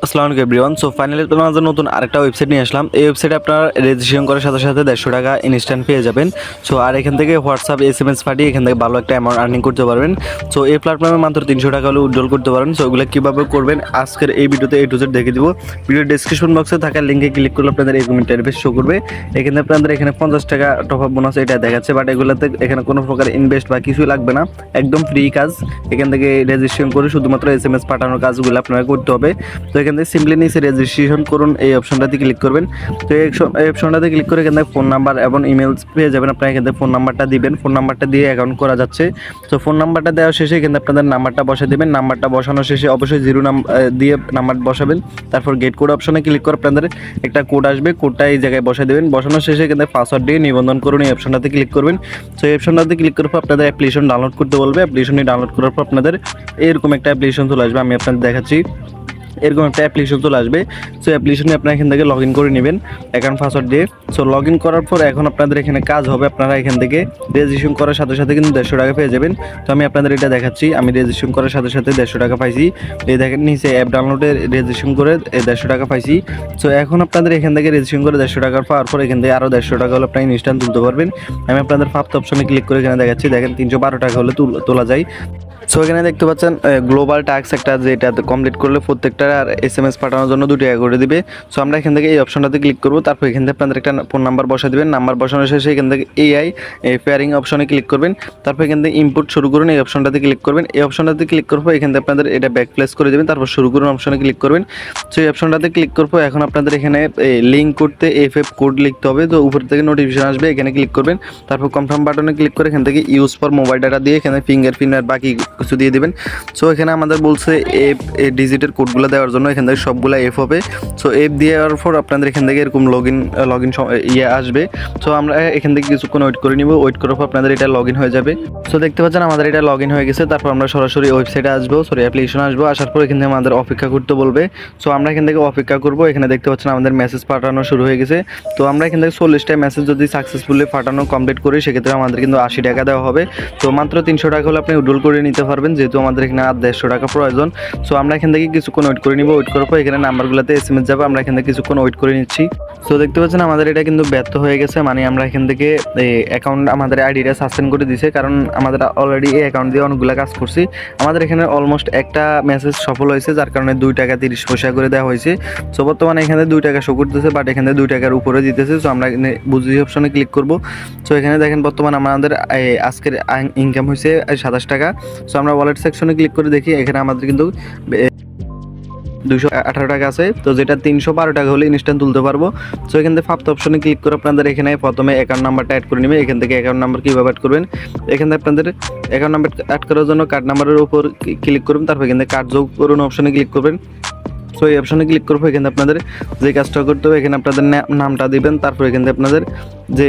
আসসালামু আলাইকুম everyone. So finally তোমার জন্য নতুন আরেকটা ওয়েবসাইট নিয়ে আসলাম। এই ওয়েবসাইটে আপনারা রেজিস্ট্রেশন করার সাথে সাথে 150 টাকা ইনস্ট্যান্ট পেয়ে যাবেন। সো আর এখান থেকে হোয়াটসঅ্যাপ SMS পাঠিয়ে এখান থেকে ভালো একটা অ্যামাউন্ট আর্নিং করতে পারবেন। সো এই প্ল্যাটফর্মে মাত্র 300 টাকা হলে উইথড্রল করতে পারেন। সো এগুলো কীভাবে করবেন আজকের এই ভিডিওতে A to Z দেখে দিব। ভিডিওর ডেসক্রিপশন বক্সে থাকা লিঙ্কে ক্লিক করলে আপনাদের এরকম ইন্টারফেস শো করবে। এখানে আপনাদের এখানে 50 টাকা টপ আপ বোনাস এটা দেখাচ্ছে, বাট এগুলোতে এখানে কোনো প্রকার ইনভেস্ট বা কিছুই লাগবে না, একদম ফ্রি কাজ। এখান থেকে রেজিস্ট্রেশন করে শুধুমাত্র SMS পাঠানোর কাজগুলো আপনারা করতে হবে। তো এখান থেকে সিম্পলি নিচে রেজিস্ট্রেশন করুন এই অপশনটাতে ক্লিক করবেন। তো এই অপশনটাতে ক্লিক করে এখান থেকে ফোন নাম্বার এবং ইমেল পেয়ে যাবেন। আপনারা এখান থেকে ফোন নাম্বারটা দিবেন, ফোন নাম্বারটা দিয়ে অ্যাকাউন্ট করা যাচ্ছে। তো ফোন নাম্বারটা দেওয়া শেষে এখানে আপনাদের নাম্বারটা বসে দেবেন। নাম্বারটা বসানোর শেষে অবশ্যই 0 দিয়ে নাম্বার বসাবেন। তারপর গেট কোড অপশনে ক্লিক করে আপনাদের একটা কোড আসবে, কোডটা এই জায়গায় বসে দেবেন। বসানোর শেষে এখান থেকে পাসওয়ার্ড দিয়ে নিবন্ধন করুন এই অপশনটাতে ক্লিক করবেন। তো এই অপশনটাতে ক্লিক করার পর আপনাদের অ্যাপ্লিকেশন ডাউনলোড করতে বলবে। অ্যাপ্লিকেশনটি ডাউনলোড করার পর আপনাদের এরকম একটা অ্যাপ্লিকেশন চলে আসবে, আমি আপনাদের দেখাচ্ছি। এরকম একটা অ্যাপ্লিকেশন চলে আসবে। সো অ্যাপ্লিকেশনে আপনারা এখান থেকে লগ ইন করে নেবেন অ্যাকাউন্ট পাসওয়ার্ড দিয়ে। সো লগ ইন করার পর এখন আপনাদের এখানে কাজ হবে, আপনারা এখান থেকে রেজিস্ট্রেশন করার সাথে সাথে কিন্তু 150 টাকা পেয়ে যাবেন। তো আমি আপনাদের এটা দেখাচ্ছি, আমি রেজিস্ট্রেশন করার সাথে সাথে 150 টাকা পাইছি। এই দেখেন নিচে অ্যাপ ডাউনলোডে রেজিস্ট্রেশন করে 150 টাকা পাইছি। সো এখন আপনাদের এখান থেকে রেজিস্ট্রেশন করে 150 টাকা পাওয়ার পর এখান থেকে আরও 150 টাকা হলে আপনারা ইনস্ট্যান্ট তুলতে পারবেন। আমি আপনাদের ফার্স্ট অপশনে ক্লিক করে এখানে দেখাচ্ছি, দেখেন 312 টাকা হলে তোলা যায়। সো এখানে দেখতে পাচ্ছেন গ্লোবাল টাস্ক একটা, যেটা কমপ্লিট করলে প্রত্যেকটা আর SMS পাঠানোর জন্য 2 টাকা করে দিবে। সো আমরা এখান থেকে এই অপশনটাতে ক্লিক করবো। তারপর এখান থেকে আপনাদের একটা ফোন নাম্বার বসা দেবেন। নাম্বার বসানোর শেষে এখান থেকে AI পেয়ারিং অপশনে ক্লিক করবেন। তারপর এখান থেকে ইনপুট শুরু করুন এই অপশনটাতে ক্লিক করবেন। এই অপশনটাতে ক্লিক করবো, এখান থেকে আপনাদের এটা ব্যাক প্লেস করে দেবেন। তারপর শুরু করুন অপশনে ক্লিক করবেন। সো এই অপশনটাতে ক্লিক করবো। এখন আপনাদের এখানে লিঙ্ক করতে FF কোড লিখতে হবে। তো উপর থেকে নোটিফিকেশন আসবে, এখানে ক্লিক করবেন। তারপর কনফার্ম বাটনে ক্লিক করে এখান থেকে ইউজ ফর মোবাইল ডাটা দিয়ে এখানে ফিঙ্গারপ্রিন্ট আর বাকি কিছু দিয়ে দেবেন। সো এখানে আমাদের বলছে এফ ডিজিটের কোডগুলো দেওয়ার জন্য, এখান থেকে সবগুলো এফ হবে। সো এফ দেওয়ার পর আপনাদের এখান থেকে এরকম লগ ইন আসবে। সো আমরা এখান থেকে কিছুক্ষণ ওয়েট করে নিব। ওয়েট করার পর আপনাদের এটা লগ ইন হয়ে যাবে। সো দেখতে পাচ্ছেন আমাদের এটা লগ ইন হয়ে গেছে। তারপর আমরা সরাসরি ওয়েবসাইটে আসবো, অ্যাপ্লিকেশন আসবো। আসার পর এখান থেকে আমাদের অপেক্ষা করতে বলবে। সো আমরা এখান থেকে অপেক্ষা করবো। এখানে দেখতে পাচ্ছেন আমাদের মেসেজ পাঠানো শুরু হয়ে গেছে। তো আমরা এখান থেকে 40টা মেসেজ যদি সাকসেসফুলি পাঠানো কমপ্লিট করি, সেক্ষেত্রে আমাদের কিন্তু 80 টাকা দেওয়া হবে। তো মাত্র 300 টাকা হলে আপনি উইথড্রল করে নিতে পারবেন, যেহেতু আমাদের এখানে আর 150 টাকা প্রয়োজন। সো আমরা এখান থেকে কিছুক্ষণ ওয়েট করে নিব। ওয়েট করার পর এখানে নাম্বারগুলোতে SMS যাবে, আমরা এখান থেকে কিছুক্ষণ ওয়েট করে নিচ্ছি। সো দেখতে পাচ্ছেন আমাদের এটা কিন্তু ব্যর্থ হয়ে গেছে, মানে আমরা এখান থেকে অ্যাকাউন্ট আমাদের আইডিটা সাসপেন্ড করে দিয়েছে, কারণ আমাদের অলরেডি এই অ্যাকাউন্ট দিয়ে অনেকগুলো কাজ করছি। আমাদের এখানে অলমোস্ট একটা মেসেজ সফল হয়েছে, যার কারণে 2 টাকা 30 পয়সা করে দেওয়া হয়েছে। সো বর্তমানে এখানে 2 টাকা শো করতেছে, বাট এখানে 2 টাকার উপরে দিতেছে। সো আমরা এখানে বুঝি অপশনে ক্লিক করব। সো এখানে দেখেন বর্তমানে আমাদের আজকের ইনকাম হয়েছে 27 টাকা। সো আমরা ওয়ালেট সেকশনে ক্লিক করে দেখি, এখানে আমাদের কিন্তু 218 টাকা আছে। তো যেটা 312 টাকা হলে ইনস্ট্যান্ট তুলতে পারবো। সো এখান থেকে ফার্স্ট অপশনে ক্লিক করে আপনাদের এখানে প্রথমে অ্যাকাউন্ট নাম্বারটা অ্যাড করে নেবে। এখান থেকে অ্যাকাউন্ট নাম্বার কীভাবে অ্যাড করবেন, এখান থেকে আপনাদের অ্যাকাউন্ট নাম্বার অ্যাড করার জন্য কার্ড নাম্বারের উপর ক্লিক করবেন। তারপর এখান থেকে কার্ড যোগ করুন অপশনে ক্লিক করবেন। সো এই অপশনে ক্লিক করবো। এখানে আপনাদের যে কাজটা করতে হবে, এখানে আপনাদের নামটা দিবেন। তারপর এখানে আপনাদের যে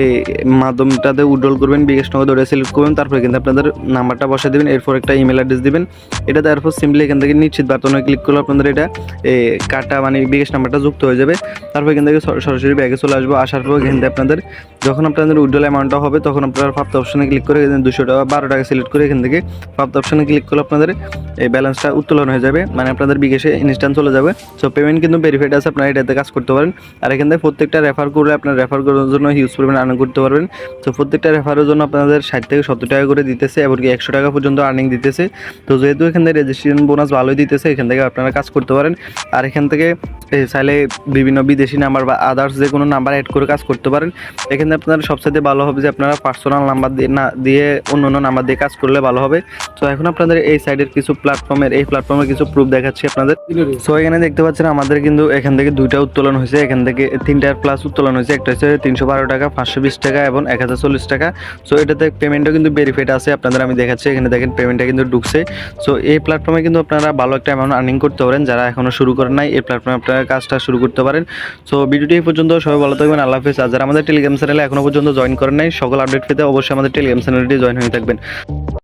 মাধ্যমটাতে উইথড্রল করবেন, বিকাশ নগদ ওটা সিলেক্ট করবেন। তারপর এখানে আপনাদের নাম্বারটা বসে দেবেন, এরপর একটা ইমেল অ্যাড্রেস দিবেন। এটা দেওয়ার পর সিম্পলি এখান থেকে নিশ্চিত বাটনে ক্লিক করলে আপনাদের এটা কার্ডটা মানে বিকাশ নাম্বারটা যুক্ত হয়ে যাবে। তারপর এখান থেকে সরাসরি ব্যাগে চলে আসবো। আসার পর এখান থেকে আপনাদের যখন আপনাদের উইথড্রল অ্যামাউন্টটা হবে, তখন আপনারা ফার্স্ট অপশনে ক্লিক করে 200 টাকা 12 টাকা সিলেক্ট করে এখান থেকে ফার্স্ট অপশনে ক্লিক করলে আপনাদের এই ব্যালেন্সটা উত্তোলন হয়ে যাবে, মানে আপনাদের বিকাশে ইনস্ট্যান্ট চলে যাবে। সো পেমেন্ট কিন্তু ভেরিফাইড আছে, আপনারা এটাতে কাজ করতে পারেন। আর এখান থেকে প্রত্যেকটা রেফার করলে আপনার রেফার করার জন্য হিউজ পরিমাণ আর্নিং করতে পারবেন। তো প্রত্যেকটা রেফারের জন্য আপনাদের 60 থেকে 70 টাকা করে দিতেছে, এমনকি 100 টাকা পর্যন্ত আর্নিং দিতেছে। তো যেহেতু এখান থেকে রেজিস্ট্রেশন বোনাস ভালোই দিতেছে, এখান থেকে আপনারা কাজ করতে পারেন। আর এখান থেকে চাইলে বিভিন্ন বিদেশি নাম্বার বা আদার্স যে কোনো নাম্বার অ্যাড করে কাজ করতে পারেন। এখানে আপনারা সবচেয়ে ভালো হবে যে আপনারা পার্সোনাল নাম্বার দিয়ে অন্য নাম্বার দিয়ে কাজ করলে ভালো হবে। তো এখন আপনাদের এই সাইডের কিছু প্ল্যাটফর্মের কিছু প্রুফ দেখাচ্ছি আপনাদের। সো এখানে দেখতে পাচ্ছেন আমাদের কিন্তু এখান থেকে 2টা উত্তোলন হয়েছে, এখান থেকে 3টার প্লাস উত্তোলন হয়েছে। একটা হচ্ছে 312 টাকা, 520 টাকা এবং 1040 টাকা। সো এটাতে পেমেন্টও কিন্তু ভেরিফাইড আছে, আপনাদের আমি দেখাচ্ছি। এখানে দেখেন পেমেন্টটা কিন্তু ঢুকছে। সো এই প্ল্যাটফর্মে কিন্তু আপনারা ভালো একটা অ্যামাউন্ট আর্নিং করতে পারেন। যারা এখনো শুরু করেন নাই, এই প্ল্যাটফর্মে আপনারা কাজটা শুরু করতে পারেন। সো ভিডিওটি এই পর্যন্ত, সবাই ভালো থাকবেন, আল্লাহ হাফেজ। আর যারা আমাদের টেলিগ্রাম চ্যানেলে এখনো পর্যন্ত জয়েন করেন নাই, সকল আপডেট পেতে অবশ্যই আমাদের টেলিগ্রাম চ্যানেলটি জয়েন হয়ে থাকবেন।